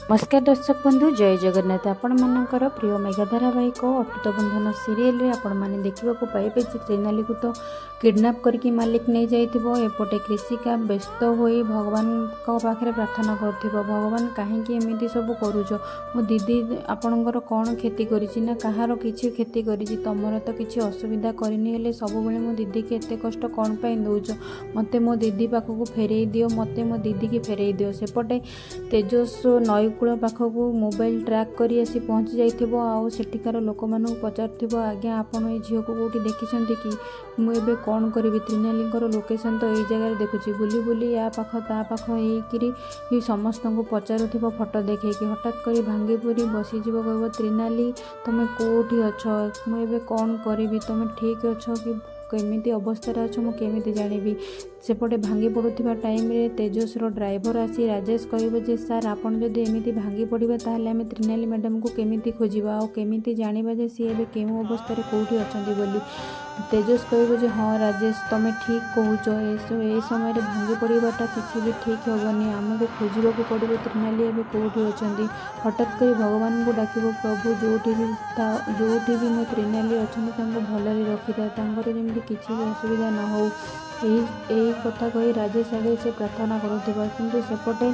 नमस्कार दर्शक बंधु जय जगन्नाथ आपण मानकर प्रिय मेघा धारावाहिक अटूट बंधन सीरियल रे आपण माने देखिबा को पाइबे जे त्रिनाली को तो किडनैप करके मालिक नहीं जाइथिबो एपटे कृषिका व्यस्त होई भगवान को पाखरे प्रार्थना करथिबो भगवान काहे कि एमिति सब करूजो मो दीदी आपणकर कोन खेती करिछि ना कहारो किछि खेती करिछि तमरो तो किछि असुविधा करनी हेले सब बेले मो दीदी के एते कष्ट कोन पई दउजो मते मो दीदी पाखो को फेरेई दियो मते मो दीदी के फेरेई दियो सेपटे तेजस नईकूल पाखक मोबाइल ट्रैक करी आसी पहुँची जाइथिबो आउ सेठिकार लोक मानू पचारथिबो आज्ञा आपण ए झियो को कोठी देखिछंती कि मु एबे कोन करबी त्रिनालीकर लोकेशन तो एई जगह देखुची बुली बुली या पाख ता पाख हेकरी समस्त को पचारुथिबो फोटो देखैकि हठात करी भांगी पूरी बसी जीवो कहबो त्रिनाली तमे कोठी अछो मु एबे कोन करबी तमे ठीक अछो कि केमिति अवस्था अच्छो मु केमिति जानिबी सेपटे भांगी पड़ुथिबा टाइम रे तेजस्र ड्राइवर आसी राजेश कहबो जे सर आपण जदि एमिति भांगी पड़िबा ताहले हमें त्रिनाली मैडम को केमिति खोजिबा आ केमिति जानिबा जे सी एबे केउ अवस्था रे कोठी अछंती बोली तेजस कहबो जे हां राजेश तमे ठीक कहूचो ए समय रे भांगी पड़िबाटा किछि भी ठीक होबनी हमको खोजिबा को पड़िबो त्रिनाली एबे कोठी अछंती हठात करी भगवान को डाकिबो प्रभु जोठी भी मो त्रिनाली अछंती तांको भलरे रखिता तांकर जेमि किछि भी असुविधा न हो यही कथा कही राजेश आगे से प्रार्थना करुवा किंतु सेपटे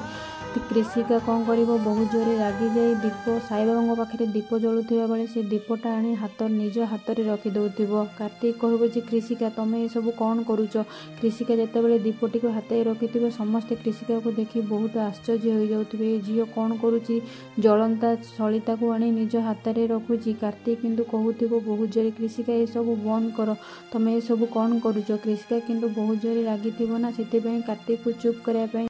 कृषिका कौन कर बहुत जोरे रागी जाए दीप साई बाबा पाखे दीप जलुवा बेले से दीपटा आनी हाथ निज हाथ में रखिदे कार्तिक कहब जे कृषिका तुम ये सब कौन करुच कृषिका जिते दीपटी को हाथ रखि समस्ते कृषिका को देखी बहुत आश्चर्य हो जाते झील कौन करुच्ची जलंता सलिता को आनी निज हाथ में रखुची कार्तिक किंतु कहूब बहुत जोरे कृषिका ये सब बंद कर तुम ये सब कौन करुच कृषिका किंतु बहुत जोरे रागी थी ना से कार्तिक को चुप करने